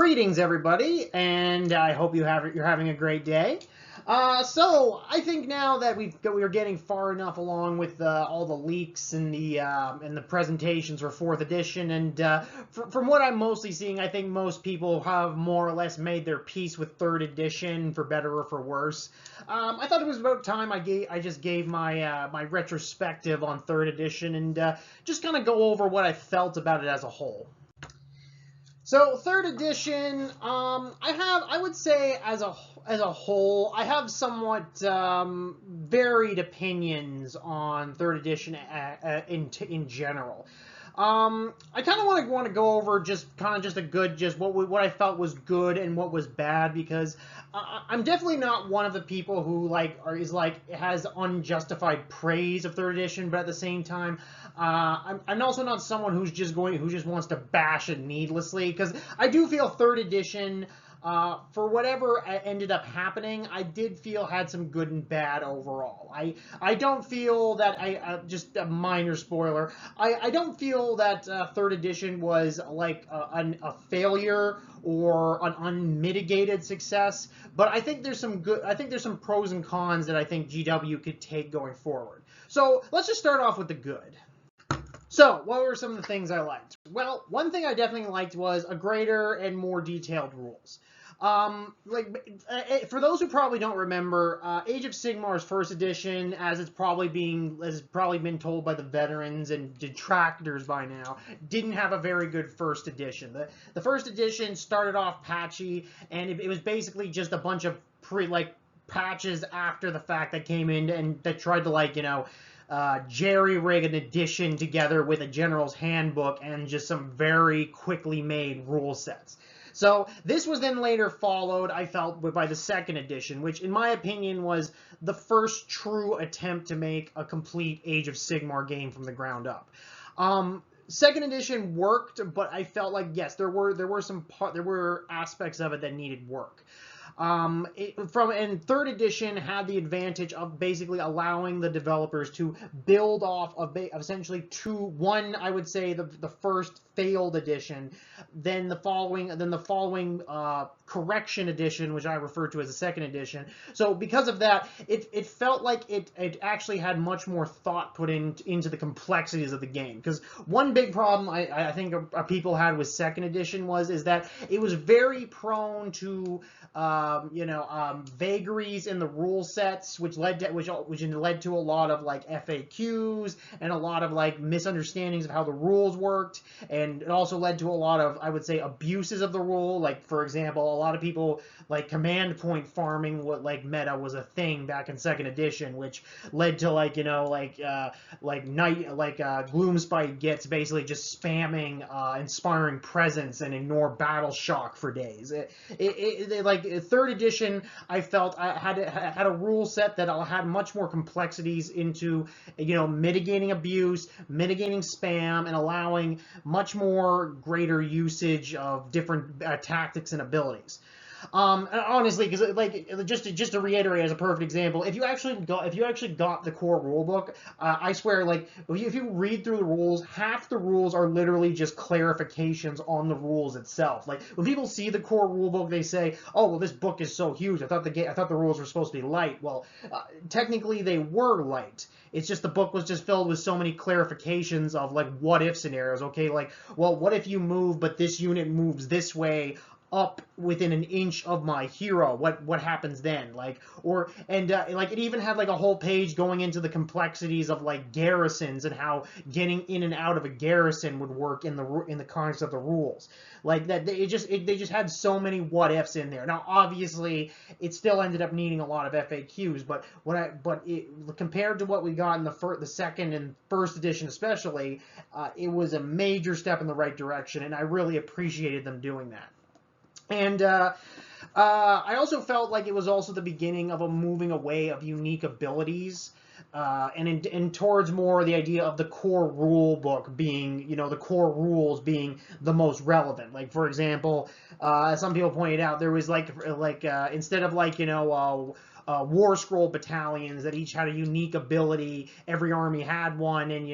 Greetings, everybody, and I hope you're having a great day. So I think now that we're getting far enough along with all the leaks and the presentations for 4th edition, and from what I'm mostly seeing, I think most people have more or less made their peace with 3rd edition, for better or for worse. I thought it was about time I just gave my my retrospective on 3rd edition and just kind of go over what I felt about it as a whole. So 3rd edition, I would say as a whole, I have somewhat varied opinions on 3rd edition in general. I kind of want to go over just what I felt was good and what was bad, because I'm definitely not one of the people who has unjustified praise of 3rd edition, but at the same time, I'm also not someone who just wants to bash it needlessly, because I do feel 3rd edition, for whatever ended up happening, I did feel had some good and bad overall. I don't feel that just a minor spoiler. I don't feel that 3rd edition was like a failure or an unmitigated success, but I think there's some pros and cons that I think GW could take going forward. So let's just start off with the good. So, what were some of the things I liked? Well, one thing I definitely liked was a greater and more detailed rules. For those who probably don't remember, Age of Sigmar's 1st edition, as it's probably been told by the veterans and detractors by now, didn't have a very good 1st edition. The 1st edition started off patchy, and it was basically just a bunch of patches after the fact that came in and that tried to jerry-rig an edition together with a general's handbook and just some very quickly made rule sets. So this was then later followed, I felt, by the 2nd edition, which in my opinion was the first true attempt to make a complete Age of Sigmar game from the ground up. 2nd edition worked, but I felt like, yes, there were aspects of it that needed work. And 3rd edition had the advantage of basically allowing the developers to build off of essentially one, I would say, the first failed edition, then the following correction edition, which I refer to as the 2nd edition. So because of that, it felt like it actually had much more thought put into the complexities of the game. Because one big problem I think people had with 2nd edition is that it was very prone to vagaries in the rule sets, which led to a lot of FAQs and a lot of misunderstandings of how the rules worked, and it also led to a lot of, I would say, abuses of the rule. Like, for example, a lot of people command point farming meta was a thing back in 2nd edition, which led to Gloomspite gets basically just spamming Inspiring Presence and ignore Battle Shock for days. 3rd edition, I felt had a rule set that had much more complexities into, mitigating abuse, mitigating spam, and allowing much more greater usage of different tactics and abilities. Honestly, because just to reiterate as a perfect example, if you actually got the core rulebook, I swear, if you read through the rules, half the rules are literally just clarifications on the rules itself. When people see the core rulebook, they say, "Oh, well, this book is so huge. I thought the rules were supposed to be light." Well, technically they were light. It's just the book was just filled with so many clarifications of what if scenarios. Okay, well, what if you move, but this unit moves this way up within an inch of my hero? What happens then? It even had a whole page going into the complexities of garrisons and how getting in and out of a garrison would work in the context of the rules. They just had so many what ifs in there. Now, obviously, it still ended up needing a lot of FAQs, but compared to what we got in the 2nd and 1st edition, especially, it was a major step in the right direction, and I really appreciated them doing that. And I also felt like it was also the beginning of a moving away of unique abilities, and towards more the idea of the core rule book being, the core rules being the most relevant. For example, some people pointed out there was instead of war scroll battalions that each had a unique ability. Every army had one, and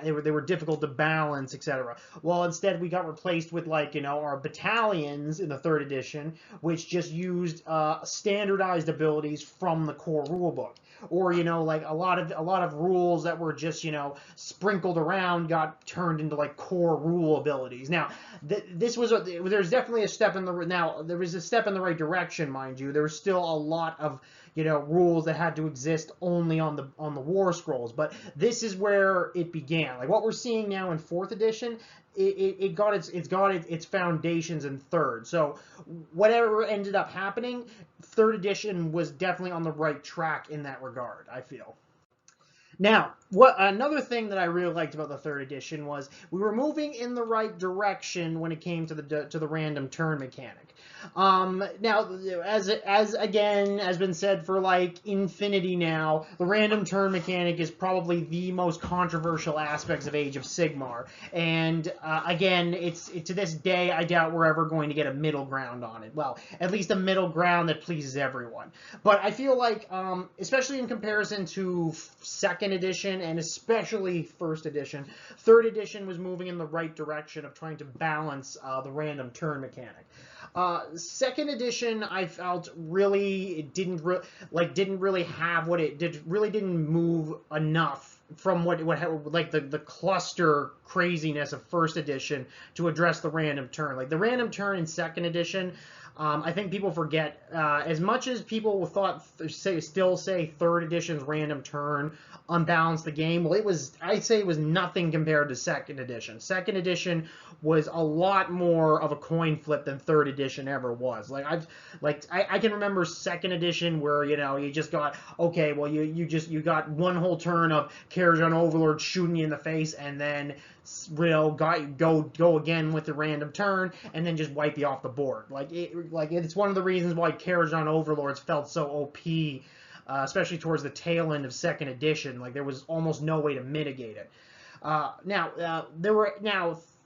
they were difficult to balance, etc. Well, instead we got replaced with our battalions in the third edition, which just used standardized abilities from the core rulebook. Or like a lot of rules that were just sprinkled around got turned into core rule abilities. Now there's definitely a step in the there was a step in the right direction, mind you. There was still a lot of rules that had to exist only on the war scrolls, but this is where it began. Like what we're seeing now in fourth edition, it got its foundations in third. So whatever ended up happening, third edition was definitely on the right track in that regard, I feel. Now, another thing that I really liked about the third edition was we were moving in the right direction when it came to the random turn mechanic. Now, as again has been said for infinity now, the random turn mechanic is probably the most controversial aspects of Age of Sigmar, and again, to this day I doubt we're ever going to get a middle ground on it. Well, at least a middle ground that pleases everyone. But I feel especially in comparison to second edition and especially first edition, third edition was moving in the right direction of trying to balance the random turn mechanic. Second edition, I felt really didn't really have what it did. Really didn't move enough from what the cluster craziness of first edition to address the random turn. Like the random turn in second edition, I think people forget. As much as people still say third edition's random turn unbalanced the game, well, I'd say it was nothing compared to second edition. Second edition was a lot more of a coin flip than third edition ever was. I can remember second edition where you just got, okay, well you got one whole turn of Karajan Overlord shooting you in the face, and then go again with the random turn, and then just wipe you off the board. It's one of the reasons why Karajan Overlords felt so OP, especially towards the tail end of second edition. There was almost no way to mitigate it.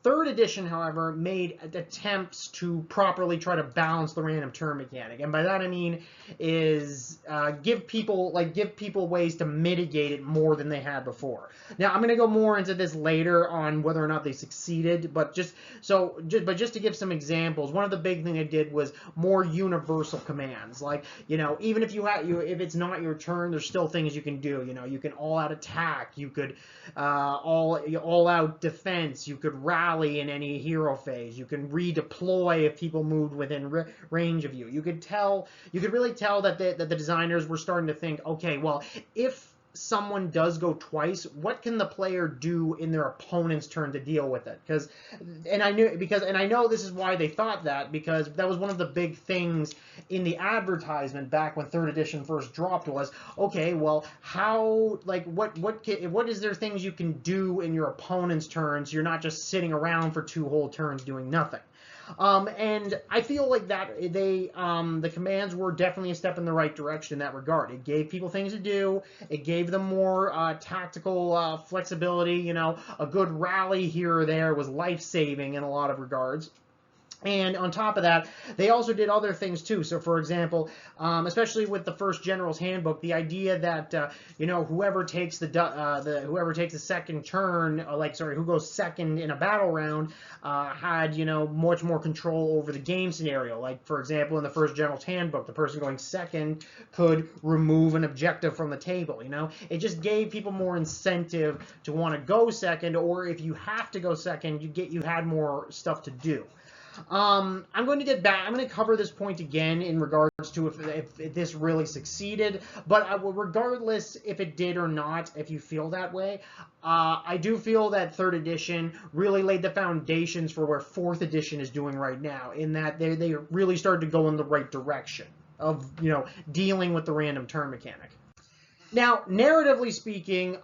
Third edition, however, made attempts to properly try to balance the random turn mechanic, and by that I mean is give people ways to mitigate it more than they had before. Now I'm going to go more into this later on whether or not they succeeded, but just to give some examples, one of the big things they did was more universal commands. Even if if it's not your turn, there's still things you can do. You can all out attack, you could all out defense, you could rally in any hero phase, you can redeploy if people moved within range of you. You could really tell that the designers were starting to think, okay, well, if someone does go twice, what can the player do in their opponent's turn to deal with it? And I know this is why they thought that, because that was one of the big things in the advertisement back when third edition first dropped was, okay, well, how, what is there things you can do in your opponent's turn so you're not just sitting around for 2 whole turns doing nothing. And I feel like that the commands were definitely a step in the right direction in that regard. It gave people things to do. It gave them more tactical flexibility. A good rally here or there was life-saving in a lot of regards. And on top of that, they also did other things too. So, for example, especially with the first General's Handbook, the idea that whoever takes the second turn, who goes second in a battle round, had much more control over the game scenario. Like, for example, in the first General's Handbook, the person going second could remove an objective from the table. It just gave people more incentive to want to go second, or if you have to go second, you had more stuff to do. I'm going to get back. I'm going to cover this point again in regards to if this really succeeded. But regardless if it did or not, if you feel that way, I do feel that third edition really laid the foundations for where fourth edition is doing right now, in that they really started to go in the right direction of dealing with the random turn mechanic. Now, narratively speaking,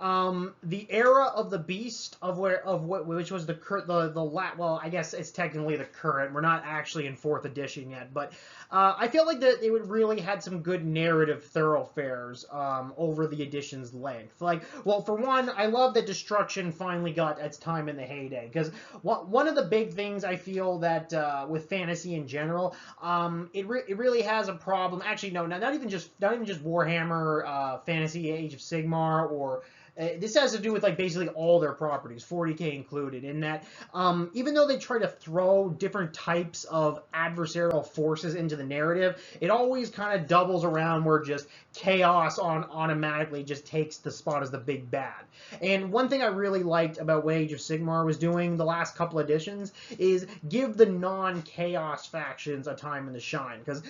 the era of the Beast which was well, I guess it's technically the current. We're not actually in fourth edition yet, but I feel like that they would really had some good narrative thoroughfares over the edition's length. Like, well, for one, I love that Destruction finally got its time in the heyday, because one of the big things I feel that with fantasy in general, it really has a problem. Actually, no, not even just Warhammer Fantasy Age of Sigmar, or this has to do with like basically all their properties, 40k included, in that even though they try to throw different types of adversarial forces into the narrative, it always kind of doubles around where just chaos automatically just takes the spot as the big bad. And one thing I really liked about what Age of Sigmar was doing the last couple editions is give the non-chaos factions a time in the shine. Because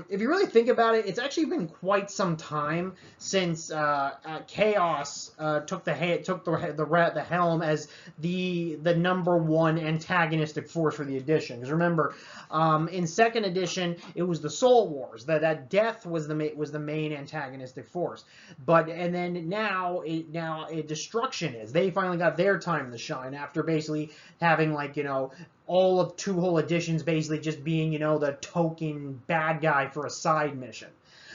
if you really think about it, it's actually been quite some time since chaos took the helm as the number one antagonistic force for the edition. Because remember, in second edition, it was the Soul Wars. That death was the main antagonistic force. And then now destruction is. They finally got their time in the shine after basically having, like, all of two whole editions basically just being, the token bad guy for a side mission.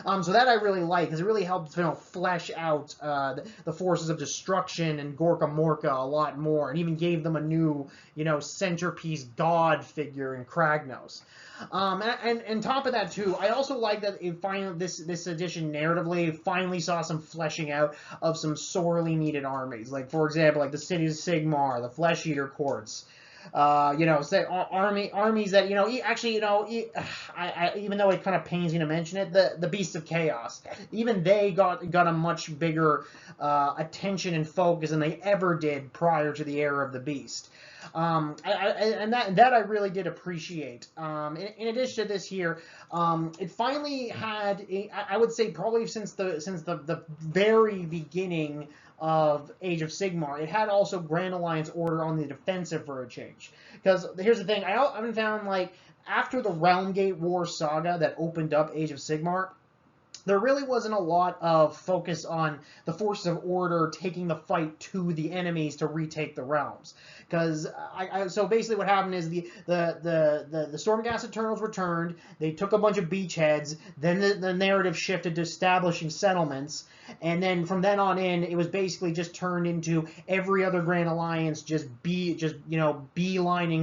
So that I really like, because it really helps flesh out the forces of destruction and Gorka Morka a lot more, and even gave them a new centerpiece god figure in Kragnos. And top of that too, I also like that this edition narratively finally saw some fleshing out of some sorely needed armies. Like, for example, like the City of Sigmar, the Flesh Eater Courts. Say armies that even though it kind of pains me to mention it, the Beasts of Chaos, even they got a much bigger attention and focus than they ever did prior to the era of the Beast. That I really did appreciate. In addition to this here, it finally had, I would say probably since the very beginning of Age of Sigmar, it had also Grand Alliance Order on the defensive for a change. Because here's the thing, I haven't found, like, after the Realmgate War saga that opened up Age of Sigmar, there really wasn't a lot of focus on the forces of order taking the fight to the enemies to retake the realms. Because so basically what happened is the Stormcast Eternals returned, they took a bunch of beachheads, then the narrative shifted to establishing settlements, and then from then on in, it was basically just turned into every other Grand Alliance beelining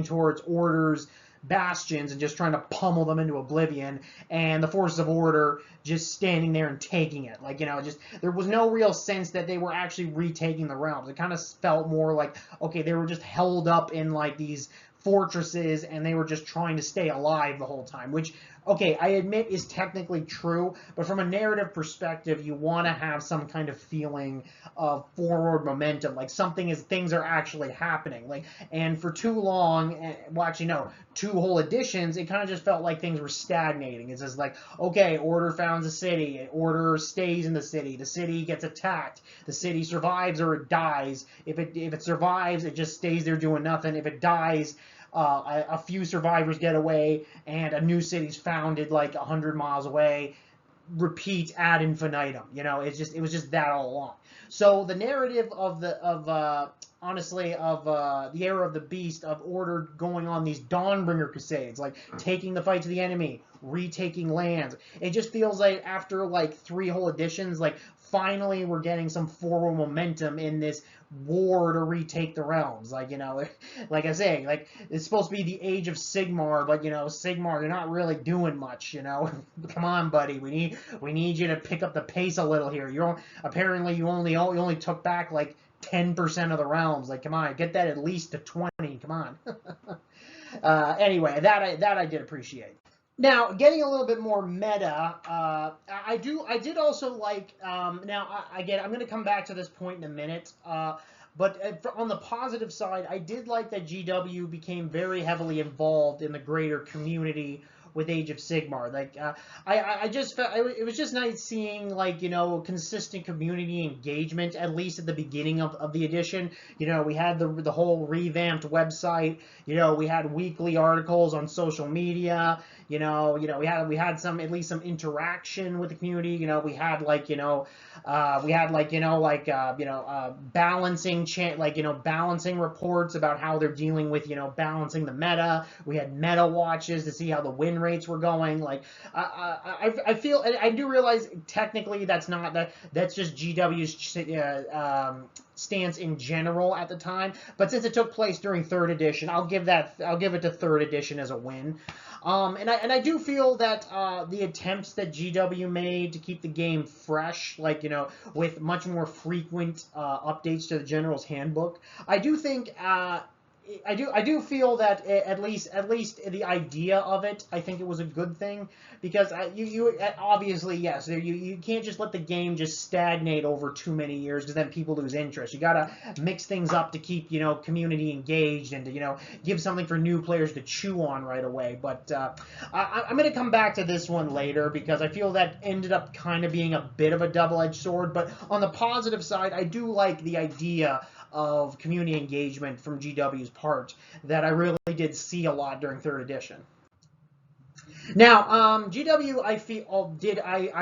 towards Order's bastions and just trying to pummel them into oblivion, and the forces of order just standing there and taking it. Like, just there was no real sense that they were actually retaking the realms. It kind of felt more like, okay, they were just held up in like these fortresses and they were just trying to stay alive the whole time, which, okay, I admit is technically true, but from a narrative perspective, you want to have some kind of feeling of forward momentum, like things are actually happening. Like, and for too long, well, actually no, two whole editions, it kind of just felt like things were stagnating. It's just like, okay, Order founds a city, Order stays in the city gets attacked, the city survives or it dies. If it survives, it just stays there doing nothing. If it dies, a few survivors get away, and a new city's founded like 100 miles away. Repeats ad infinitum. It was just that all along. So the narrative of the era of the Beast, of Order going on these Dawnbringer crusades, like taking the fight to the enemy, retaking lands. It just feels like after like 3 whole editions, like finally we're getting some forward momentum in this war to retake the realms. Like, like I say, like, it's supposed to be the Age of Sigmar, but Sigmar, you're not really doing much. Come on, buddy, we need you to pick up the pace a little here. Apparently you only took back like 10% of the realms. Like, come on, get that at least to 20. Come on. Anyway, that I did appreciate. Now, getting a little bit more meta, I did also like, now, again, I'm going to come back to this point in a minute, but on the positive side, I did like that GW became very heavily involved in the greater community with Age of Sigmar. Like I just felt it was just nice seeing like consistent community engagement, at least at the beginning of the edition. We had the whole revamped website. We had weekly articles on social media. We had some, at least some interaction with the community. We had balancing reports about how they're dealing with balancing the meta. We had meta watches to see how the win rates were going. Like I feel, I do realize technically that's just GW's stance in general at the time, but since it took place during 3rd edition, I'll give it to 3rd edition as a win. And I do feel that the attempts that GW made to keep the game fresh, with much more frequent updates to the General's Handbook, I do think I do feel that at least the idea of it, I think it was a good thing, because you obviously, yes, you can't just let the game just stagnate over too many years, because then people lose interest. You gotta mix things up to keep community engaged, and to give something for new players to chew on right away. But I'm gonna come back to this one later, because I feel that ended up kind of being a bit of a double-edged sword. But on the positive side, I do like the idea of community engagement from GW's part that I really did see a lot during 3rd edition. Now, GW, I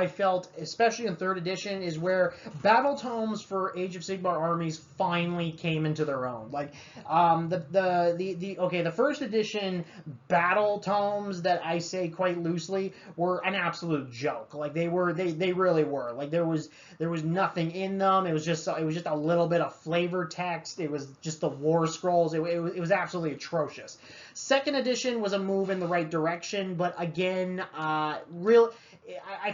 felt, especially in 3rd edition, is where battle tomes for Age of Sigmar armies finally came into their own. Like, the 1st edition battle tomes that I say quite loosely were an absolute joke. Like, they really were. Like, there was nothing in them. It was just a little bit of flavor text. It was just the war scrolls. It was absolutely atrocious. 2nd edition was a move in the right direction, but again, I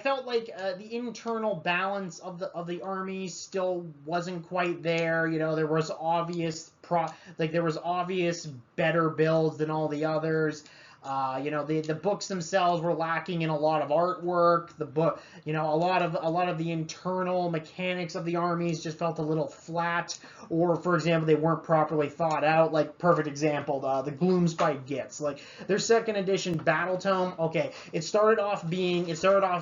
felt like the internal balance of the armies still wasn't quite there. There was obvious better builds than all the others. The books themselves were lacking in a lot of artwork. The book, a lot of the internal mechanics of the armies just felt a little flat, or, for example, they weren't properly thought out. Like, perfect example, the Gloomspite Gits. Like, their 2nd edition battle tome, okay, it started off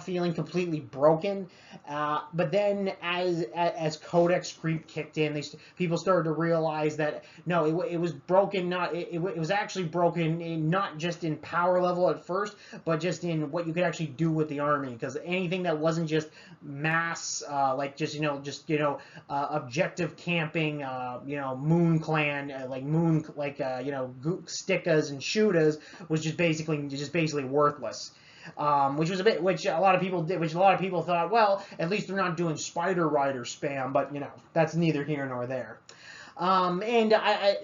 feeling completely broken, but then as Codex creep kicked in, people started to realize that no, it was broken. It was actually broken not just in power level at first, but just in what you could actually do with the army. Because anything that wasn't just mass, objective camping, Moon Clan, stickas and shootas, was just basically worthless. Which a lot of people thought, well, at least they're not doing Spider Rider spam, but that's neither here nor there.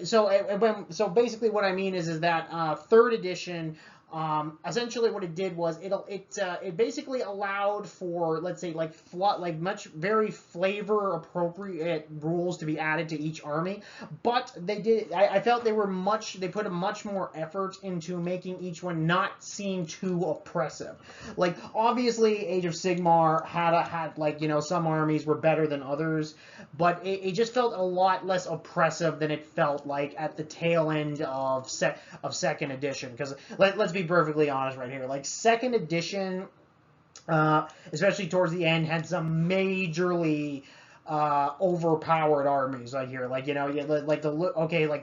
So basically what I mean is that 3rd edition, essentially what it did was it basically allowed for, let's say, very flavor appropriate rules to be added to each army, but I felt they put a much more effort into making each one not seem too oppressive. Like, obviously Age of Sigmar had some armies were better than others, but it just felt a lot less oppressive than it felt like at the tail end of 2nd edition. Because let's be perfectly honest right here, like, 2nd edition, especially towards the end, had some majorly overpowered armies right here.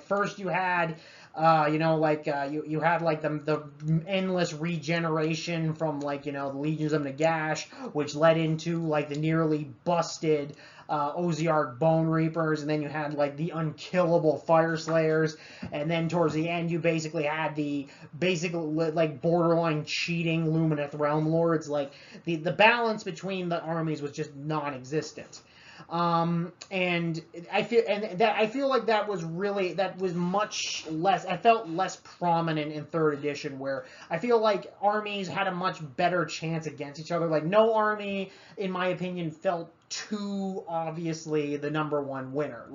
First you had you had the endless regeneration from the Legions of Nagash, which led into the nearly busted Oziarch Bone Reapers, and then you had the unkillable Fire Slayers, and then towards the end you basically had the borderline cheating Lumineth Realm Lords. The balance between the armies was just non-existent. And I feel like that was much less. I felt less prominent in 3rd edition, where I feel like armies had a much better chance against each other. Like, no army, in my opinion, felt too obviously the #1 winner.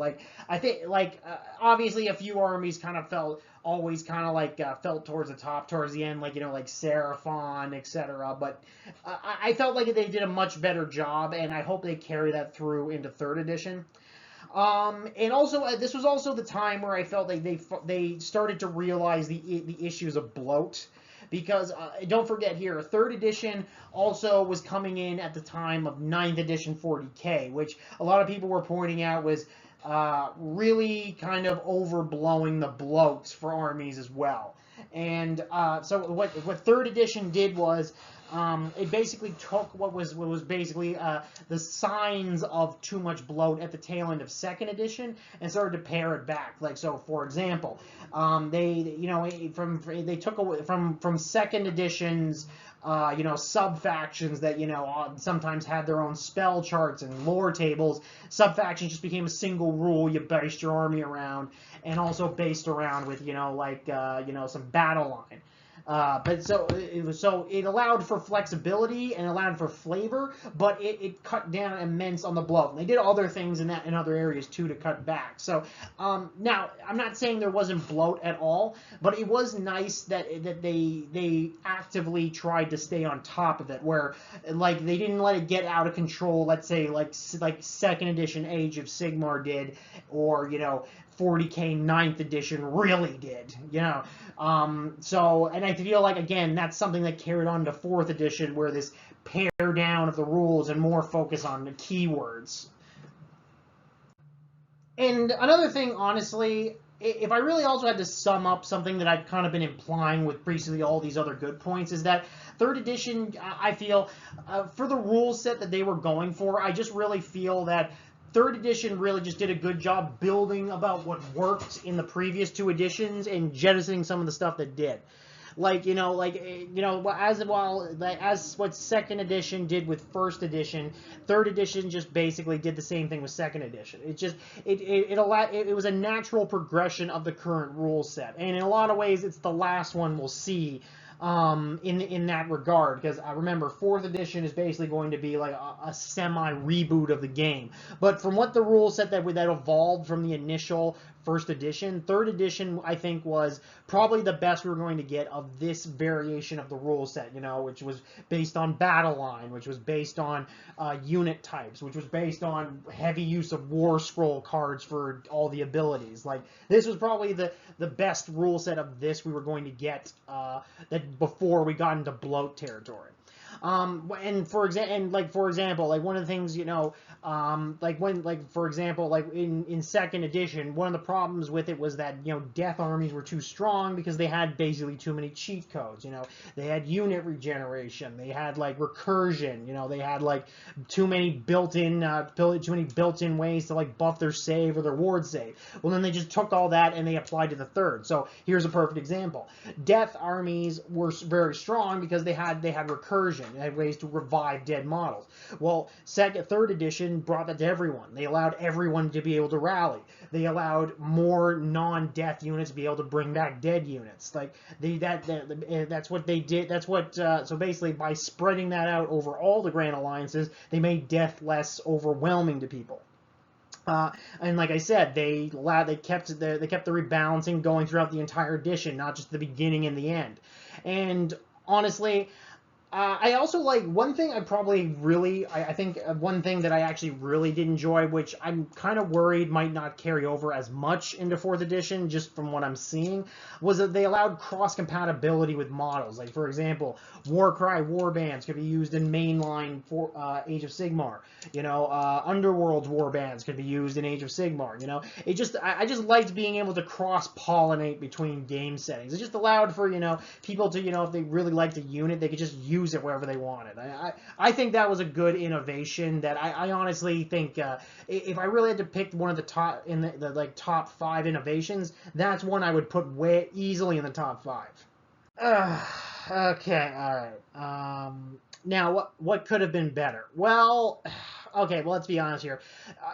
I think obviously a few armies kind of felt towards the top towards the end, Seraphon, etc. But I felt like they did a much better job, and I hope they carry that through into 3rd edition. And also, this was also the time where I felt like they started to realize the issues of bloat. because don't forget here, 3rd edition also was coming in at the time of 9th edition 40k, which a lot of people were pointing out was really kind of overblowing the bloats for armies as well. And so what 3rd edition did was it basically took what was basically the signs of too much bloat at the tail end of 2nd edition and started to pare it back. Like, so for example, they took away from 2nd edition's sub-factions that, sometimes had their own spell charts and lore tables. Sub-factions just became a single rule you based your army around, and also based around with, some battle line. But so it allowed for flexibility and allowed for flavor, but it cut down immense on the bloat. And they did other things in other areas too to cut back. So now I'm not saying there wasn't bloat at all, but it was nice that they actively tried to stay on top of it, where like they didn't let it get out of control. Let's say like 2nd edition Age of Sigmar did, or 40k 9th edition really did, so, and I feel like, again, that's something that carried on to 4th edition, where this pare down of the rules and more focus on the keywords. And another thing, honestly, if I really also had to sum up something that I've kind of been implying with basically all these other good points, is that 3rd edition, I feel, for the rule set that they were going for, I just really feel that 3rd edition really just did a good job building about what worked in the previous 2 editions and jettisoning some of the stuff that did. As what 2nd edition did with 1st edition, 3rd edition just basically did the same thing with 2nd edition. It was a natural progression of the current rule set, and in a lot of ways, it's the last one we'll see in that regard, because remember, 4th edition is basically going to be like a semi-reboot of the game. But from what the rule set that evolved from the initial 1st edition, 3rd edition, I think, was probably the best we were going to get of this variation of the rule set, which was based on battle line, which was based on unit types, which was based on heavy use of war scroll cards for all the abilities. Like, this was probably the best rule set of this we were going to get that before we got into bloat territory. And for example, like one of the things, for example, like in 2nd edition, one of the problems with it was that, death armies were too strong because they had basically too many cheat codes. They had unit regeneration, they had like recursion, they had like too many built-in ways to like buff their save or their ward save. Well, then they just took all that and they applied to the 3rd. So here's a perfect example. Death armies were very strong because they had recursion. They had ways to revive dead models. Well, 3rd edition brought that to everyone. They allowed everyone to be able to rally. They allowed more non-death units to be able to bring back dead units. Like that's what they did. That's what. So basically, by spreading that out over all the Grand Alliances, they made death less overwhelming to people. And like I said, they kept the rebalancing going throughout the entire edition, not just the beginning and the end. And honestly, I also like one thing I think one thing that I actually really did enjoy, which I'm kind of worried might not carry over as much into 4th edition, just from what I'm seeing, was that they allowed cross-compatibility with models. Like, for example, Warcry warbands could be used in mainline for Age of Sigmar. Underworld's warbands could be used in Age of Sigmar. I just liked being able to cross-pollinate between game settings. It just allowed for, people to, if they really liked a unit, they could just use it wherever they wanted. I think that was a good innovation that I honestly think if I really had to pick one of the top in the top 5 innovations, that's one I would put way easily in the top 5. Okay, all right. Now, what could have been better? Well, okay, well, let's be honest here.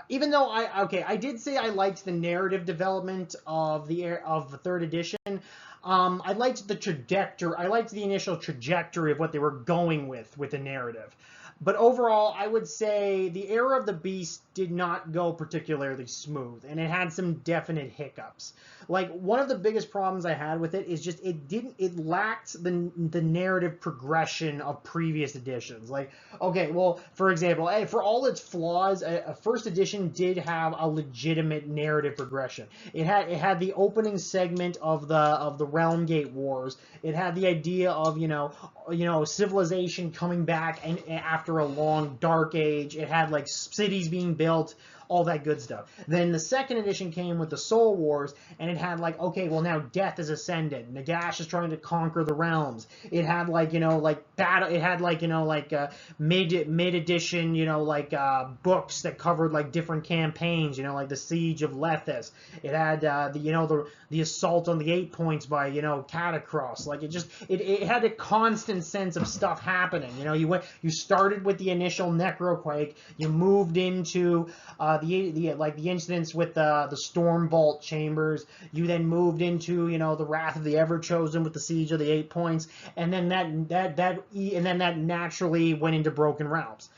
Even though I did say I liked the narrative development of the 3rd edition. I liked the trajectory. I liked the initial trajectory of what they were going with the narrative. But overall, I would say the Era of the Beast did not go particularly smooth, and it had some definite hiccups. Like, one of the biggest problems I had with it is just it lacked the narrative progression of previous editions. Like, okay, well, for example, for all its flaws, a 1st edition did have a legitimate narrative progression. It had the opening segment of the Realm Gate Wars. It had the idea of, civilization coming back and after a long dark age. It had like cities being built, all that good stuff. Then the second edition came with the Soul Wars, and it had like, okay, well now death is ascended. Nagash is trying to conquer the realms. It had like, battle. It had like, mid edition, books that covered like different campaigns. Like the Siege of Lethis. It had the assault on the 8 points by Catacross. Like it had a constant sense of stuff happening. You started with the initial Necroquake. You moved into the incidents with the Storm Vault chambers. You then moved into the Wrath of the Everchosen with the Siege of the 8 points, and then that naturally went into Broken Realms.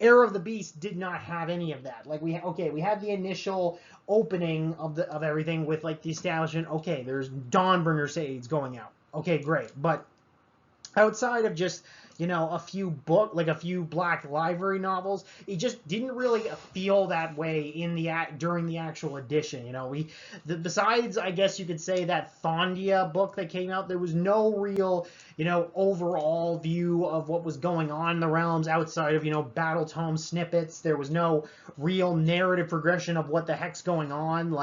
Era of the Beast did not have any of that. Like we had the initial opening of everything with like the establishment. Okay, there's Dawnbringer Sades going out. Okay, great, but outside of just a few Black Library novels, it just didn't really feel that way during the actual edition. Besides, I guess you could say, that Thondia book that came out, there was no real overall view of what was going on in the realms outside of battle tome snippets. There was no real narrative progression of what the heck's going on.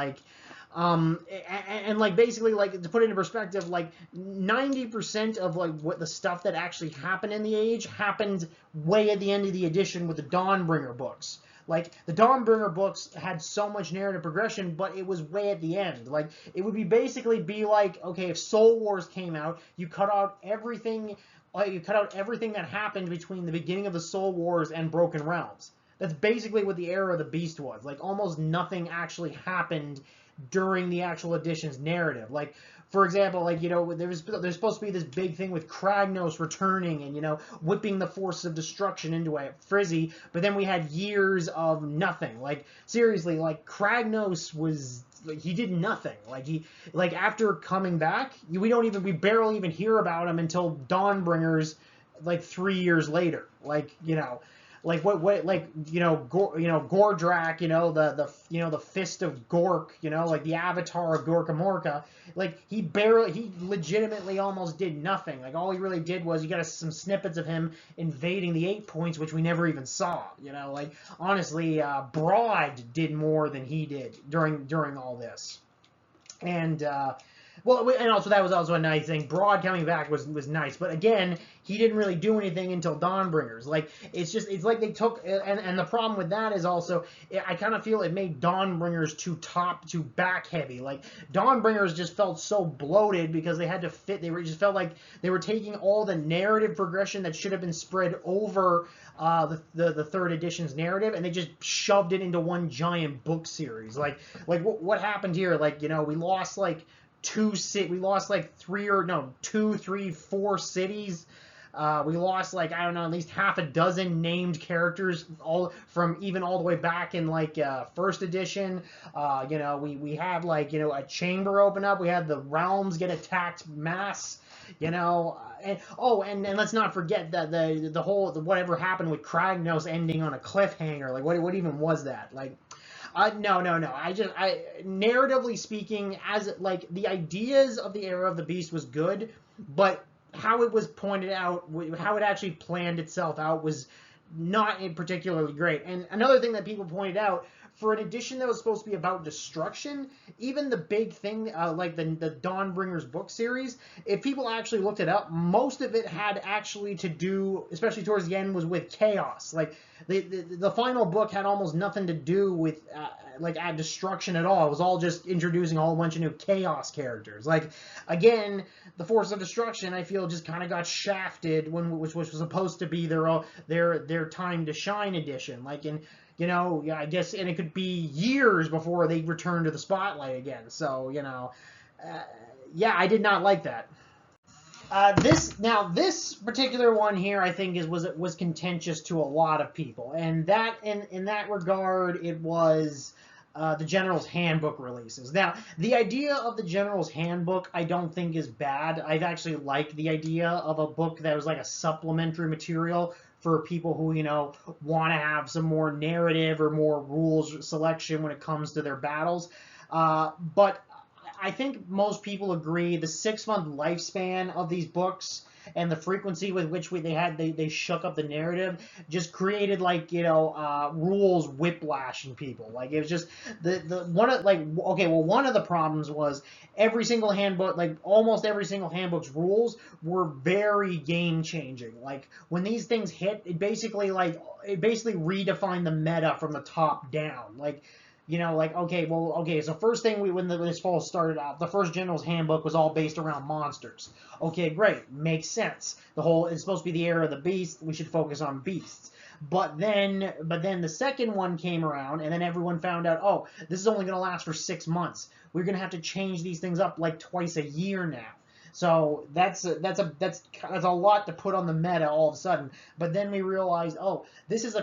And like basically, like, to put it in perspective, like 90% of like what the stuff that actually happened in the age happened way at the end of the edition with the Dawnbringer books. Like, the Dawnbringer books had so much narrative progression, but it was way at the end. Like, it would basically be like, okay, if Soul Wars came out, you cut out everything that happened between the beginning of the Soul Wars and Broken Realms. That's basically what the Era of the Beast was. Like, almost nothing actually happened during the actual edition's narrative. Like, for example, like, there's supposed to be this big thing with Kragnos returning and, whipping the forces of destruction into a frizzy, but then we had years of nothing. Like, seriously, like, Kragnos was, like, he did nothing. Like, after coming back, we barely even hear about him until Dawnbringers, like, 3 years later. Gordrak, the fist of Gork, like the avatar of Gorkamorka, like he legitimately almost did nothing. Like, all he really did was, you got some snippets of him invading the 8 points, which we never even saw. Like, honestly, Broad did more than he did during all this. And and also that was also a nice thing. Broad coming back was nice, but again, he didn't really do anything until Dawnbringers. Like, it's like they took, and the problem with that is also, I kind of feel it made Dawnbringers too back heavy. Like, Dawnbringers just felt so bloated because they had to fit. Just felt like they were taking all the narrative progression that should have been spread over the third edition's narrative, and they just shoved it into one giant book series. Like what happened here? Like, we lost like 2, 3, 4 cities. We lost, like, I don't know, at least half a dozen named characters, all the way back in, like, first edition. We had, like, a chamber open up. We had the realms get attacked mass. And let's not forget that the whole whatever happened with Kragnos ending on a cliffhanger. Like, what even was that? Like, no. Narratively speaking, as like the ideas of the Era of the Beast was good, but how it was pointed out, how it actually planned itself out, was not particularly great. And another thing that people pointed out, for an edition that was supposed to be about destruction, even the big thing, like the Dawnbringers book series, if people actually looked it up, most of it had actually to do, especially towards the end, was with chaos. Like, the final book had almost nothing to do with destruction at all. It was all just introducing a whole bunch of new chaos characters. Like, again, the Force of Destruction, I feel, just kind of got shafted which was supposed to be their time to shine edition. Like, in I guess, and it could be years before they return to the spotlight again. So, I did not like that. This particular one here, I think, was contentious to a lot of people, and that in that regard, it was the General's Handbook releases. Now, the idea of the General's Handbook, I don't think is bad. I've actually liked the idea of a book that was like a supplementary material for people who, want to have some more narrative or more rules selection when it comes to their battles. But I think most people agree the 6-month lifespan of these books and the frequency with which they shook up the narrative just created like rules whiplash in people. Like it was just the one of like okay, well, one of the problems was every single handbook, like almost every single handbook's rules were very game changing. Like when these things hit, it basically redefined the meta from the top down. Like okay, so first thing when this fall started out, the first General's Handbook was all based around monsters. Okay, great, makes sense. It's supposed to be the era of the beast. We should focus on beasts. But then the second one came around, and then everyone found out, oh, this is only going to last for 6 months. We're going to have to change these things up like twice a year now. So that's a lot to put on the meta all of a sudden. But then we realized, oh, this is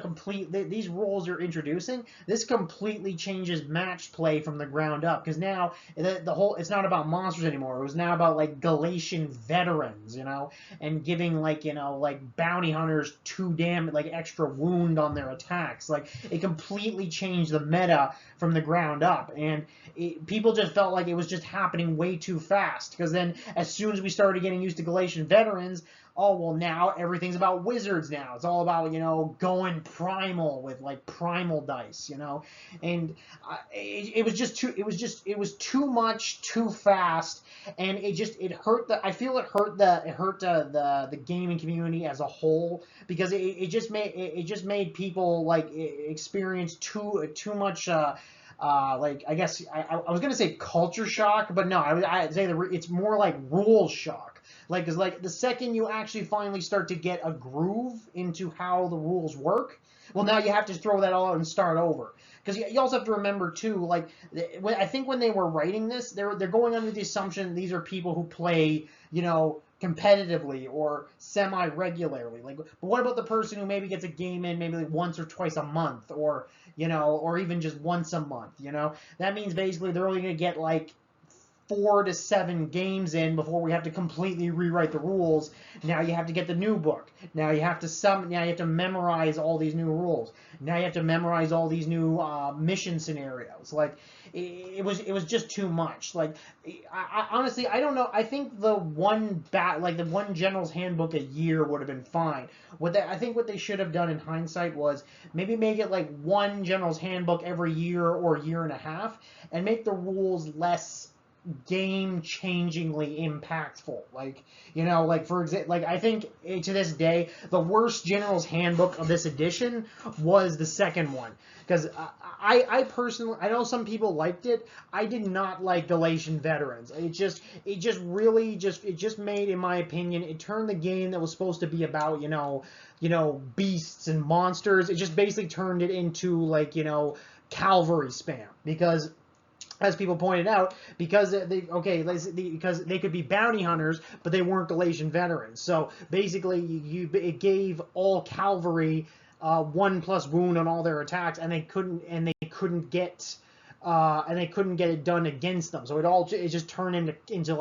these rules you're introducing. This completely changes match play from the ground up, because now it's not about monsters anymore. It was now about like Galatian veterans, and giving like bounty hunters extra wound on their attacks. Like it completely changed the meta from the ground up, and people just felt like it was just happening way too fast. Because then as soon as we started getting used to Galatian veterans, oh well, now everything about wizards now. It's all about going primal with like primal dice, and it was too much too fast, and it hurt the gaming community as a whole, because it just made people like experience too much. I guess I was gonna say culture shock, but no, I'd say it's more like rule shock. Like, cause like the second you actually finally start to get a groove into how the rules work, well, now you have to throw that all out and start over. Because you also have to remember too, like I think when they were writing this, they're going under the assumption these are people who play, competitively or semi-regularly. Like, but what about the person who maybe gets a game in maybe like once or twice a month, or or even just once a month? That means basically they're only going to get like 4 to 7 games in before we have to completely rewrite the rules. Now you have to get the new book. Now you have to memorize all these new rules. Now you have to memorize all these new mission scenarios. Like it was just too much. Like I honestly, I don't know. I think the one General's Handbook a year would have been fine. I think what they should have done in hindsight was maybe make it like one General's Handbook every year or year and a half, and make the rules less game-changingly impactful. For example, I think to this day the worst General's Handbook of this edition was the second one, because I personally, I know some people liked it. I did not like Galatian veterans. It just made, in my opinion, it turned the game that was supposed to be about beasts and monsters. It just basically turned it into cavalry spam, because as people pointed out, because they could be bounty hunters, but they weren't Galatian veterans. So basically, it gave all cavalry 1+ wound on all their attacks, and they couldn't get it done against them. So it just turned into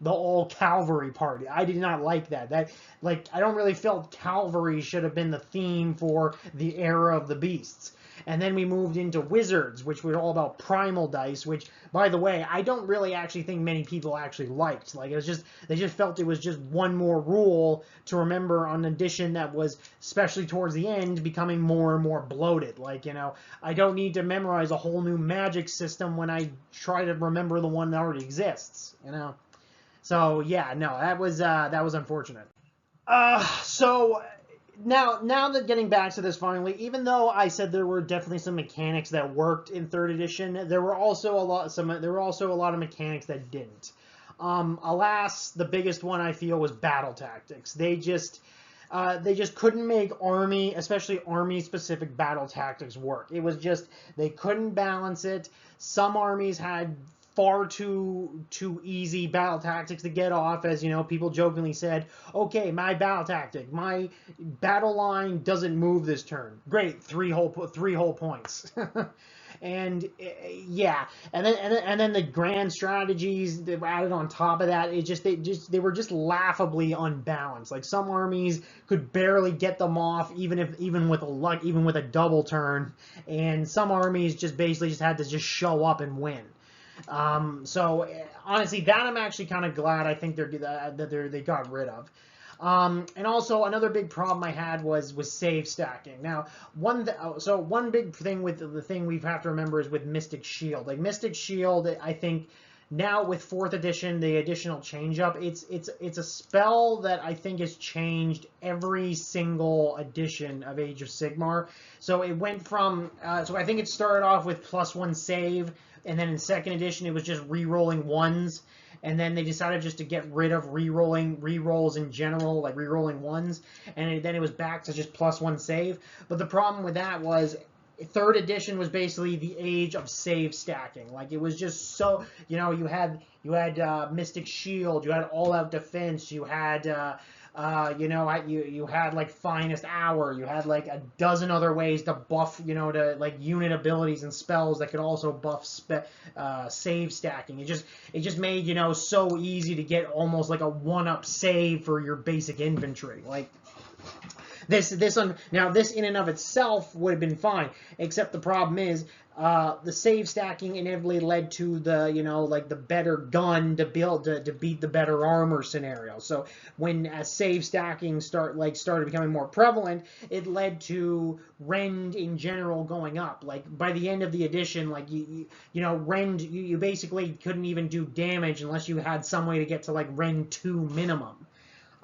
the all cavalry party. I did not like that. I don't really felt cavalry should have been the theme for the era of the beasts. And then we moved into wizards, which were all about primal dice, which, by the way, I don't really actually think many people actually liked. Like, they just felt it was just one more rule to remember on an edition that was, especially towards the end, becoming more and more bloated. I don't need to memorize a whole new magic system when I try to remember the one that already exists, So, yeah, no, that was unfortunate. So now that getting back to this finally, even though I said there were definitely some mechanics that worked in 3rd edition, there were also a lot of mechanics that didn't. Alas, the biggest one I feel was battle tactics. They just couldn't make especially army-specific battle tactics work. It was just, they couldn't balance it. Some armies had far too easy battle tactics to get off, as people jokingly said, okay, my battle tactic, my battle line doesn't move this turn. Great, 3 whole points. And yeah, and then the grand strategies that were added on top of that, they were just laughably unbalanced. Like, some armies could barely get them off, even with a double turn, and some armies just basically had to just show up and win. So honestly, that I'm actually kind of glad. I think they got rid of. And also another big problem I had was save stacking. Now, one big thing with the thing we have to remember is with Mystic Shield. Like Mystic Shield, I think now with 4th edition, the additional change up, it's a spell that I think has changed every single edition of Age of Sigmar. So it went from so I think it started off with +1 save, and then in 2nd edition it was just re-rolling ones. And then they decided just to get rid of re-rolls in general, like re-rolling ones, and then it was back to just +1 save. But the problem with that was 3rd edition was basically the age of save stacking. Like it was just so, you know, you had Mystic Shield, you had All Out Defense, you had you know, you had like Finest Hour, you had like a dozen other ways to buff, you know, to like unit abilities and spells that could also buff save stacking. It just made, you know, so easy to get almost like a 1-up save for your basic infantry. Like this in and of itself would have been fine, except the problem is the save stacking inevitably led to the, you know, like the better gun to beat the better armor scenario. So when save stacking started becoming more prevalent, it led to rend in general going up. Like by the end of the edition, like you know, rend, you basically couldn't even do damage unless you had some way to get to like rend 2 minimum.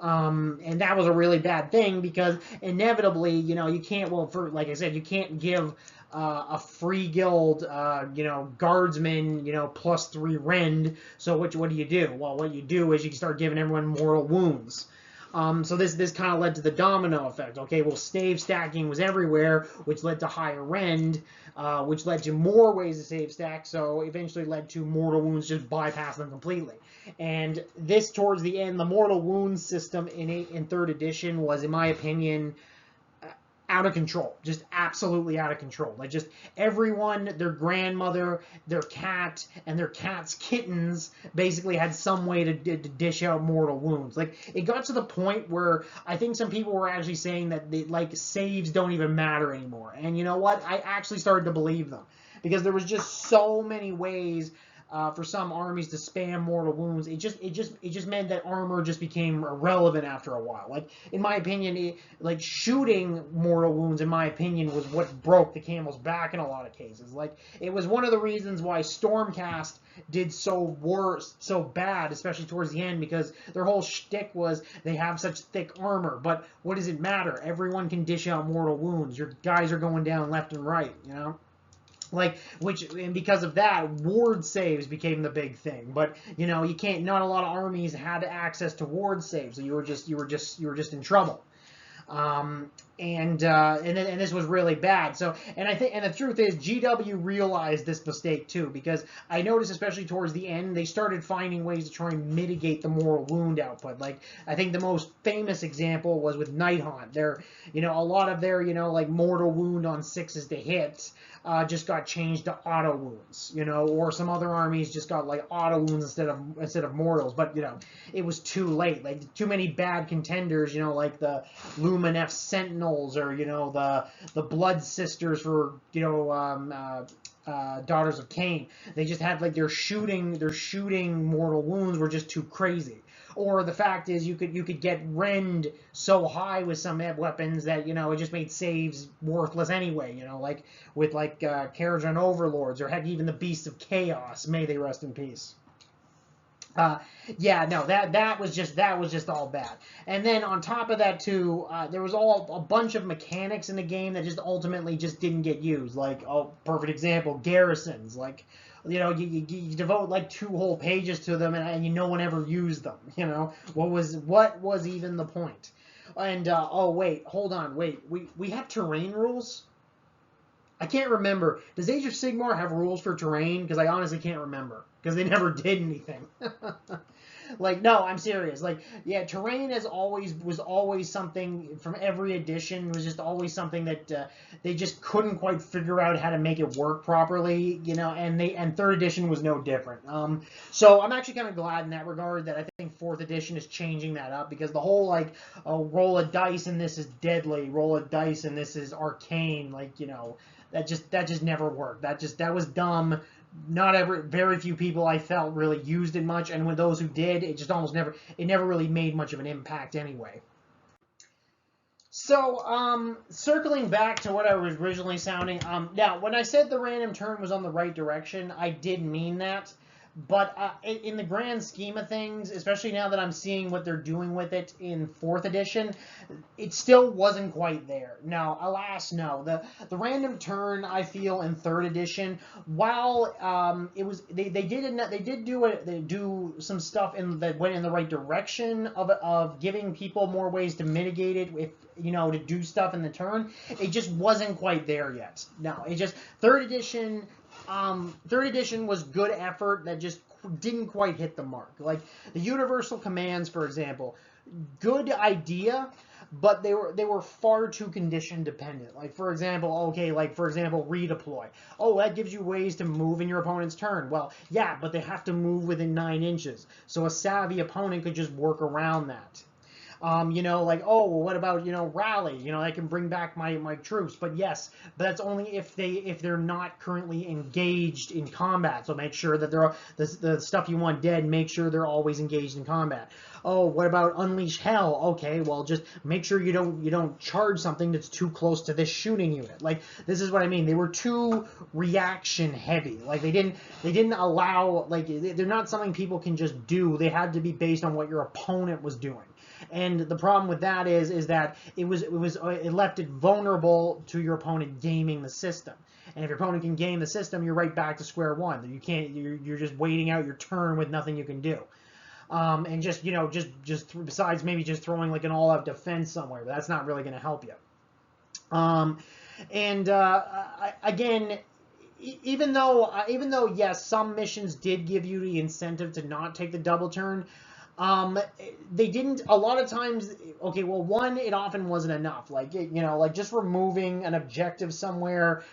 And that was a really bad thing because inevitably, you know, you can't, well, for like I said, you can't give a free guild, you know, guardsman, you know, +3 rend. So what do you do? Well, what you do is you start giving everyone mortal wounds. So this kind of led to the domino effect. Okay, well, save stacking was everywhere, which led to higher rend, which led to more ways to save stack, so eventually led to mortal wounds just bypassing them completely. And this, towards the end, the mortal wounds system in 3rd edition was, in my opinion, out of control, just absolutely out of control. Like just everyone, their grandmother, their cat, and their cat's kittens basically had some way to dish out mortal wounds. Like it got to the point where I think some people were actually saying that like saves don't even matter anymore. And you know what? I actually started to believe them because there was just so many ways for some armies to spam mortal wounds. It just meant that armor just became irrelevant after a while. Like in my opinion, like shooting mortal wounds, in my opinion, was what broke the camel's back in a lot of cases. Like it was one of the reasons why Stormcast did so bad, especially towards the end, because their whole shtick was they have such thick armor. But what does it matter? Everyone can dish out mortal wounds. Your guys are going down left and right, you know? Like, and because of that, ward saves became the big thing. But you know, you can't. Not a lot of armies had access to ward saves, so you were just in trouble. And this was really bad. So, and the truth is, GW realized this mistake too, because I noticed, especially towards the end, they started finding ways to try and mitigate the mortal wound output. Like, I think the most famous example was with Nighthaunt. You know, a lot of their, you know, like mortal wound on 6s to hit just got changed to auto wounds, you know, or some other armies just got like auto wounds instead of mortals. But you know, it was too late. Like too many bad contenders, you know, like the Luminef Sentinels, or you know, the Blood Sisters for, you know, Daughters of Cain. They just had like their shooting mortal wounds were just too crazy. Or the fact is, you could get rend so high with some weapons that, you know, it just made saves worthless anyway. You know, like with like Karajan Overlords, or heck, even the Beasts of Chaos. May they rest in peace. Yeah, no, that was just all bad. And then on top of that too, there was a bunch of mechanics in the game that just ultimately just didn't get used. Like, perfect example, garrisons. Like, you know, you devote like 2 whole pages to them, and no one ever used them. You know, what was even the point? And oh wait, hold on, wait, we have terrain rules. I can't remember. Does Age of Sigmar have rules for terrain? Because I honestly can't remember, because they never did anything. Like, no, I'm serious. Like, yeah, terrain was always something from every edition. It was just always something that they just couldn't quite figure out how to make it work properly, you know. And 3rd edition was no different. So I'm actually kind of glad in that regard that I think 4th edition is changing that up, because the whole like, roll a dice and this is deadly, roll a dice and this is arcane, like, you know, that just never worked. That was dumb. very few people I felt really used it much, and with those who did, it just almost never, it never really made much of an impact anyway. So, circling back to what I was originally sounding, now, when I said the random turn was on the right direction, I did mean that. But in the grand scheme of things, especially now that I'm seeing what they're doing with it in 4th edition, it still wasn't quite there. No, alas, no. The random turn, I feel, in 3rd edition, while it was they did do some stuff that went in the right direction of giving people more ways to mitigate it if to do stuff in the turn. It just wasn't quite there yet. No, it just 3rd edition. 3rd edition was good effort that just didn't quite hit the mark. Like the universal commands, for example, good idea, but they were far too condition dependent. Like for example, redeploy. Oh, that gives you ways to move in your opponent's turn. Well, yeah, but they have to move within 9 inches. So a savvy opponent could just work around that. Like, oh, well, what about, rally? I can bring back my troops. But yes, but that's only if they're not currently engaged in combat. So make sure that they're the stuff you want dead, make sure they're always engaged in combat. Oh, what about unleash hell? Okay, well, just make sure you don't charge something that's too close to this shooting unit. Like, this is what I mean. They were too reaction heavy. Like they didn't allow, like, they're not something people can just do. They had to be based on what your opponent was doing. And the problem with that is that it left it vulnerable to your opponent gaming the system. And if your opponent can game the system, you're right back to square one. You can't. You're just waiting out your turn with nothing you can do. And just besides maybe just throwing like an all-out defense somewhere, but that's not really going to help you. Again, even though yes, some missions did give you the incentive to not take the double turn. They didn't, a lot of times, okay, well, one, it often wasn't enough. Like, like just removing an objective somewhere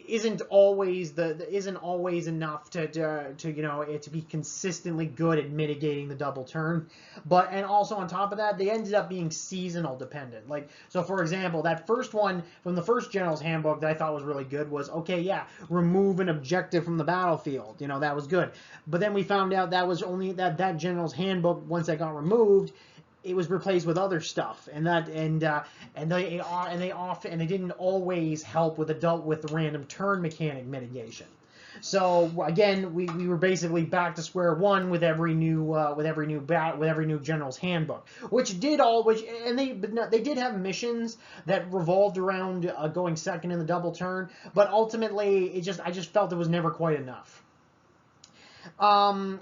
isn't always enough to be consistently good at mitigating the double turn. And also on top of that, they ended up being seasonal dependent. Like, so for example, that first one from the first General's Handbook that I thought was really good was, okay, yeah, remove an objective from the battlefield. That was good. But then we found out that was only that General's Handbook, once that got removed, it was replaced with other stuff, and they didn't always help with the random turn mechanic mitigation. So again, we were basically back to square one with every new General's Handbook, they did have missions that revolved around going second in the double turn, but ultimately I just felt it was never quite enough. And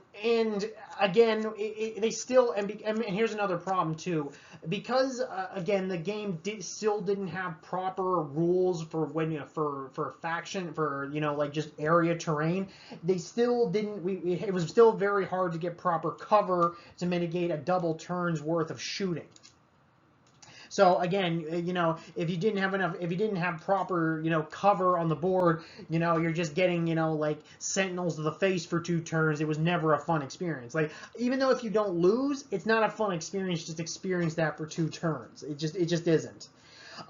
again, they still, and here's another problem too, because again, the game still didn't have proper rules for for faction, for like just area terrain. They still didn't. It was still very hard to get proper cover to mitigate a double turn's worth of shooting. So again, if you didn't have proper, cover on the board, you're just getting, like sentinels to the face for 2 turns. It was never a fun experience. Like, even though if you don't lose, it's not a fun experience. Just experience that for 2 turns. It just isn't.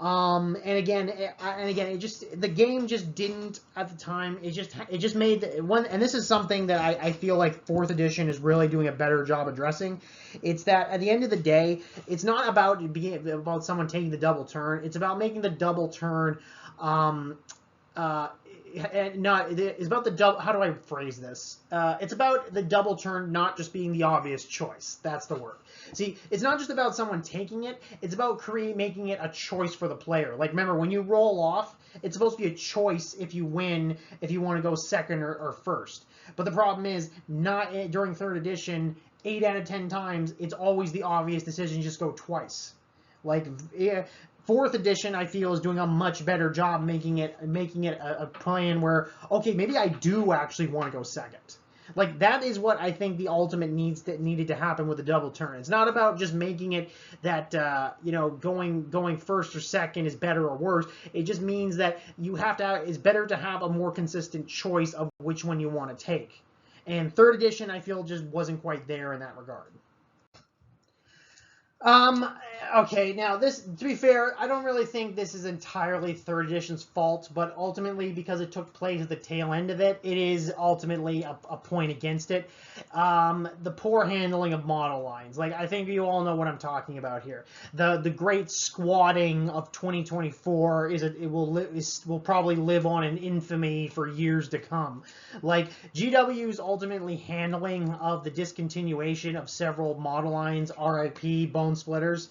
And again, the game just didn't at the time. It just made one, and this is something that I feel like 4th edition is really doing a better job addressing. It's that at the end of the day, it's not about someone taking the double turn. It's about making the double turn. It's about the double. How do I phrase this? It's about the double turn not just being the obvious choice. That's the word. See, it's not just about someone taking it. It's about making it a choice for the player. Like, remember, when you roll off, it's supposed to be a choice if you win, if you want to go second or first. But the problem is, not during 3rd edition, 8 out of 10 times, it's always the obvious decision. Just go twice. Like, 4th edition, I feel, is doing a much better job making it a plan where, okay, maybe I do actually want to go second. Like, that is what I think the ultimate needed to happen with the double turn. It's not about just making it that going first or second is better or worse. It just means that it's better to have a more consistent choice of which one you want to take. And 3rd edition, I feel, just wasn't quite there in that regard. Um, okay, now this, to be fair, I don't really think this is entirely third edition's fault, but ultimately because it took place at the tail end of it, it is ultimately a point against it. The poor handling of model lines. Like, I think you all know what I'm talking about here. The great squatting of 2024 will probably live on in infamy for years to come. Like, GW's ultimately handling of the discontinuation of several model lines, RIP, Bone Splitters,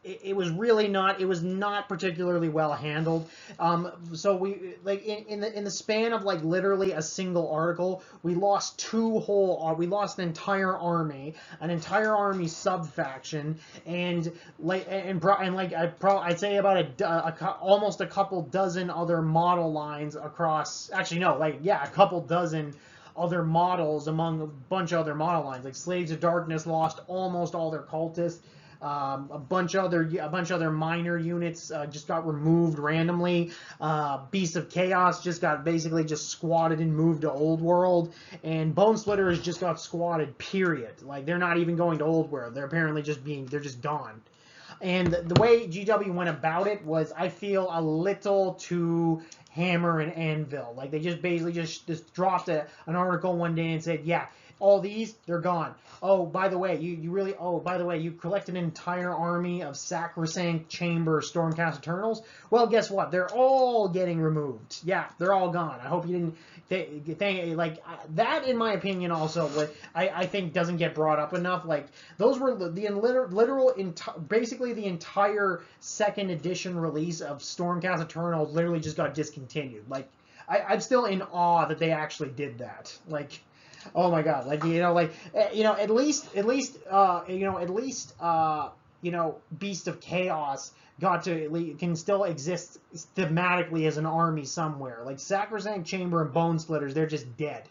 it was really not, it was not particularly well handled. So we, like, in the span of like literally a single article, we lost we lost an entire army sub-faction, and like I'd say about almost a couple dozen other model lines across, actually no, like, yeah, a couple dozen other models among a bunch of other model lines. Like Slaves of Darkness lost almost all their cultists. A bunch of other minor units just got removed randomly. Beasts of Chaos just got basically just squatted and moved to Old World, and Bone Splitters just got squatted. Period. Like, they're not even going to Old World. They're apparently they're just gone. And the way GW went about it was, I feel, a little too hammer and anvil. Like, they just basically just dropped an article one day and said, yeah, all these, they're gone. Oh, by the way, you collected an entire army of Sacrosanct Chamber Stormcast Eternals. Well, guess what? They're all getting removed. Yeah, they're all gone. I hope you didn't. That, in my opinion, also what I think doesn't get brought up enough. Like, those were basically the entire second edition release of Stormcast Eternals literally just got discontinued. Like, I'm still in awe that they actually did that. Like, oh my god, like, at least Beast of Chaos can still exist thematically as an army somewhere. Like, Sacrosanct Chamber and Bone Splitters, they're just dead.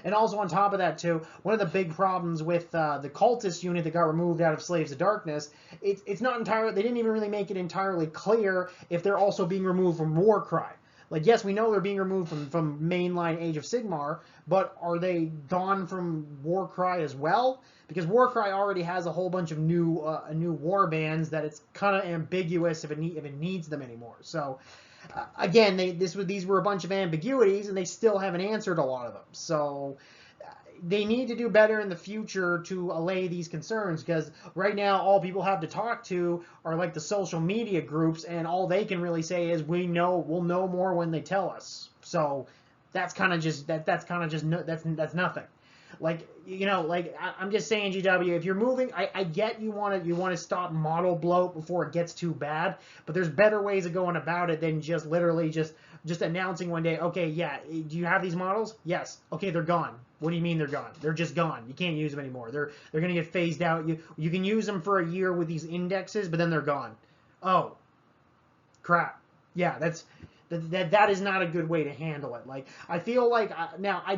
And also on top of that too, one of the big problems with the cultist unit that got removed out of Slaves of Darkness, it's not entirely, they didn't even really make it entirely clear if they're also being removed from Warcry. Like, yes, we know they're being removed from mainline Age of Sigmar, but are they gone from Warcry as well? Because Warcry already has a whole bunch of new war bands that it's kind of ambiguous if it needs them anymore. So, again, these were a bunch of ambiguities, and they still haven't answered a lot of them. So they need to do better in the future to allay these concerns, because right now all people have to talk to are like the social media groups, and all they can really say is we'll know more when they tell us. So that's kind of just that's nothing. Like, I'm just saying, GW, if you're moving, I get you want to stop model bloat before it gets too bad, but there's better ways of going about it than just literally just announcing one day, okay, yeah, do you have these models? Yes. Okay, they're gone. What do you mean they're gone? They're just gone. You can't use them anymore. They're going to get phased out. You can use them for a year with these indexes, but then they're gone. Oh, crap. Yeah, that is not a good way to handle it. Like, I feel like I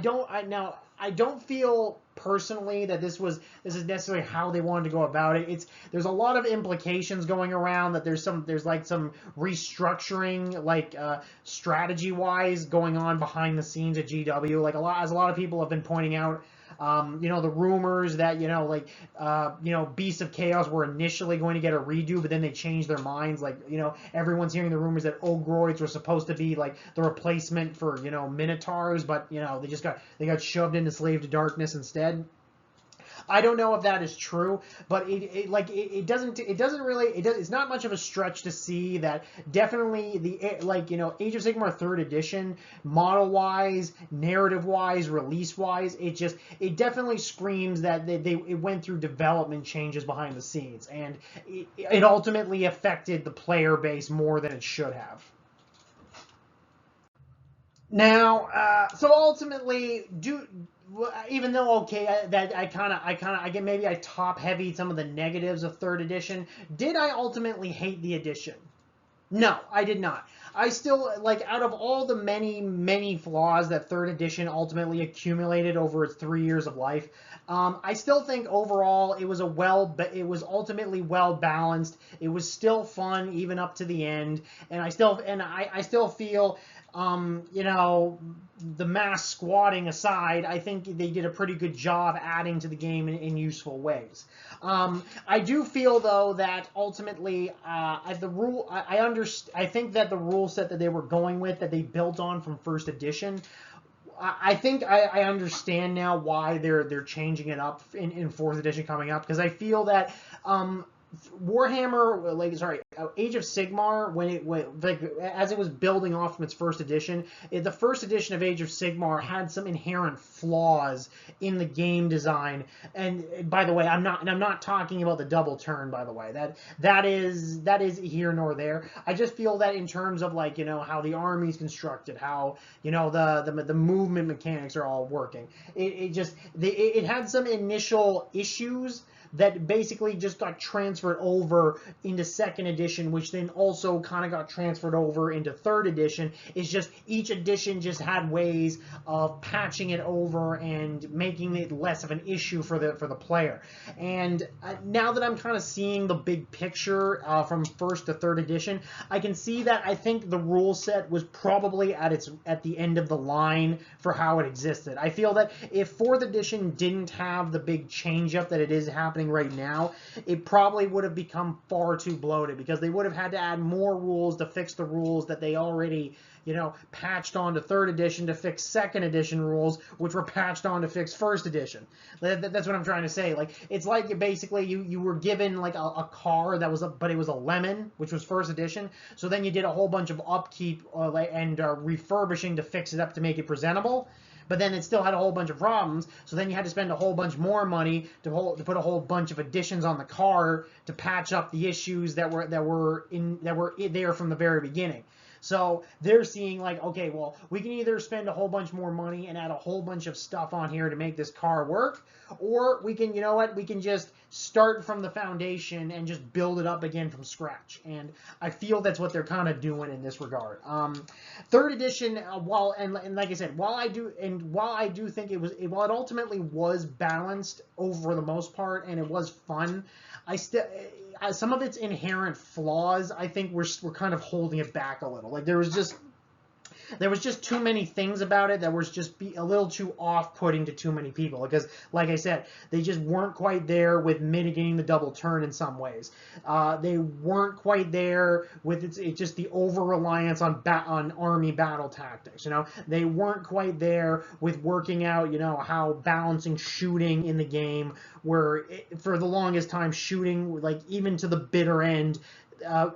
don't feel personally that this is necessarily how they wanted to go about it. There's a lot of implications going around that there's some restructuring, like, strategy wise going on behind the scenes at GW. Like, as a lot of people have been pointing out. The rumors that, Beasts of Chaos were initially going to get a redo, but then they changed their minds. Like, everyone's hearing the rumors that Ogroids were supposed to be, like, the replacement for, Minotaurs, but, they got shoved into Slave to Darkness instead. I don't know if that is true, but it's not much of a stretch to see that definitely Age of Sigmar 3rd edition, model wise, narrative wise, release wise, it definitely screams that it went through development changes behind the scenes, and it ultimately affected the player base more than it should have. Now, so ultimately, even though, okay, that I get, maybe I top heavy some of the negatives of third edition, did I ultimately hate the edition? No, I did not. I still, like, out of all the many, many flaws that third edition ultimately accumulated over its 3 years of life, I still think overall it was ultimately well balanced. It was still fun even up to the end, and I still feel You know, the mass squatting aside, I think they did a pretty good job adding to the game in useful ways. I do feel though that ultimately, I think that the rule set that they were going with, that they built on from first edition, I think I understand now why they're changing it up in fourth edition coming up, because I feel that Warhammer, Age of Sigmar, as it was building off from its first edition, the first edition of Age of Sigmar had some inherent flaws in the game design. And by the way, I'm not talking about the double turn. By the way, that is here nor there. I just feel that in terms of how the army's constructed, how the movement mechanics are all working. It had some initial issues that basically just got transferred over into second edition, which then also kind of got transferred over into third edition. It's just each edition just had ways of patching it over and making it less of an issue for the player. And now that I'm kind of seeing the big picture from first to third edition, I can see that I think the rule set was probably at the end of the line for how it existed. I feel that if fourth edition didn't have the big change up that it is happening right now, it probably would have become far too bloated, because they would have had to add more rules to fix the rules that they already patched onto third edition to fix second edition rules, which were patched on to fix first edition. That's what I'm trying to say. It's like basically you were given a car that was but it was a lemon, which was first edition. So then you did a whole bunch of upkeep and refurbishing to fix it up to make it presentable. But then it still had a whole bunch of problems, so then you had to spend a whole bunch more money to put a whole bunch of additions on the car to patch up the issues that were there from the very beginning. So they're seeing okay, well, we can either spend a whole bunch more money and add a whole bunch of stuff on here to make this car work, or we can, we can just start from the foundation and just build it up again from scratch. And I feel that's what they're kind of doing in this regard. Third edition, like I said, while I do think while it ultimately was balanced over the most part and it was fun, some of its inherent flaws, I think, we're kind of holding it back a little. There was just too many things about it that was just a little too off-putting to too many people, because, like I said, they just weren't quite there with mitigating the double turn in some ways. They weren't quite there with it's just the over-reliance on army battle tactics. They weren't quite there with working out, how balancing shooting in the game, where for the longest time shooting, even to the bitter end,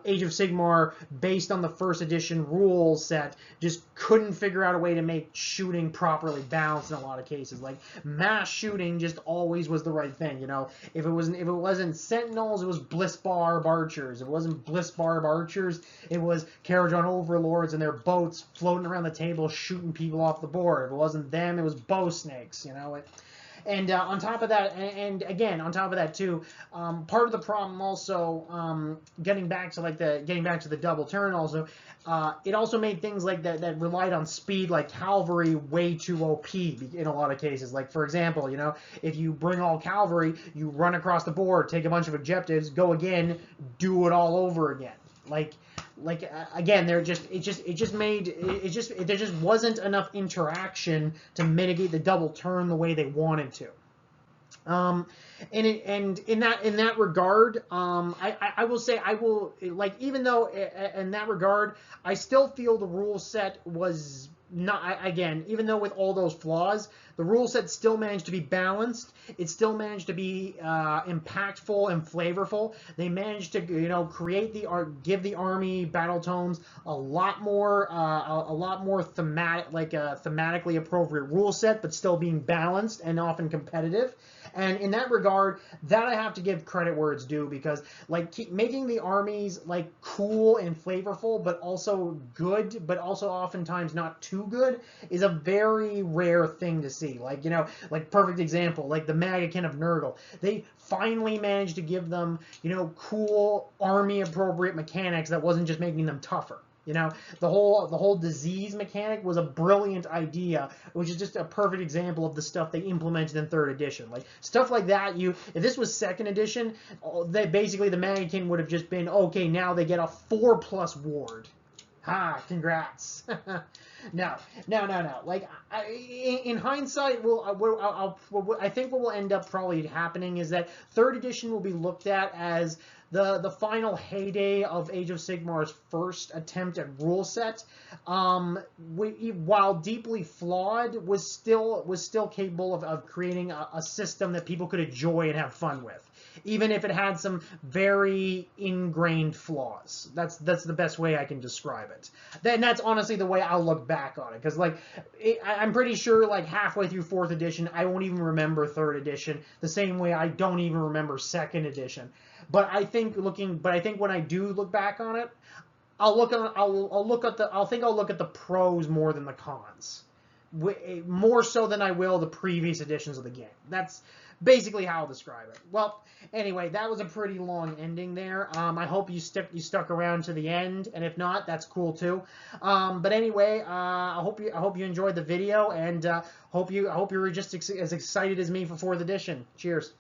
Age of Sigmar, based on the first edition rule set, just couldn't figure out a way to make shooting properly balanced in a lot of cases. Mass shooting just always was the right thing. If it wasn't Sentinels, it was Blissbarb Archers. If it wasn't Blissbarb Archers, it was Karajan Overlords and their boats floating around the table shooting people off the board. If it wasn't them, it was Bow Snakes. And on top of that, and again, on top of that too, part of the problem also, getting back to the double turn also, it also made things like that relied on speed, like cavalry, way too OP in a lot of cases. For example, if you bring all cavalry, you run across the board, take a bunch of objectives, go again, do it all over again. Again, there just wasn't enough interaction to mitigate the double turn the way they wanted to. And in that regard, I will say, even though in that regard, I still feel the rule set was not, again, even though with all those flaws, the rule set still managed to be balanced. It still managed to be impactful and flavorful. They managed to, give the army battle tomes a lot more thematic, thematically appropriate rule set, but still being balanced and often competitive. And in that regard, that I have to give credit where it's due, because making the armies cool and flavorful, but also good, but also oftentimes not too good, is a very rare thing to see. Perfect example, the Magakin of Nurgle. They finally managed to give them, cool army appropriate mechanics that wasn't just making them tougher. The whole disease mechanic was a brilliant idea, which is just a perfect example of the stuff they implemented in third edition. Stuff like that, if this was second edition, basically the Mannequin would have just been, okay, now they get a 4+ ward. Ha! Congrats. No, no, no, no. Like, in hindsight, I think what will end up probably happening is that third edition will be looked at as the final heyday of Age of Sigmar's first attempt at rule set. While deeply flawed, was still capable of creating a system that people could enjoy and have fun with, even if it had some very ingrained flaws. That's the best way I can describe it. Then that's honestly the way I'll look back on it, because like I'm pretty sure like halfway through fourth edition, I won't even remember third edition the same way I don't even remember second edition. But I think when I do look back on it, I'll look at the pros more than the cons, more so than I will the previous editions of the game. That's basically how I'll describe it. Well, anyway, that was a pretty long ending there. I hope you stuck around to the end, and if not, that's cool too. But anyway, I hope you enjoyed the video, and hope you're just as excited as me for 4th edition. Cheers.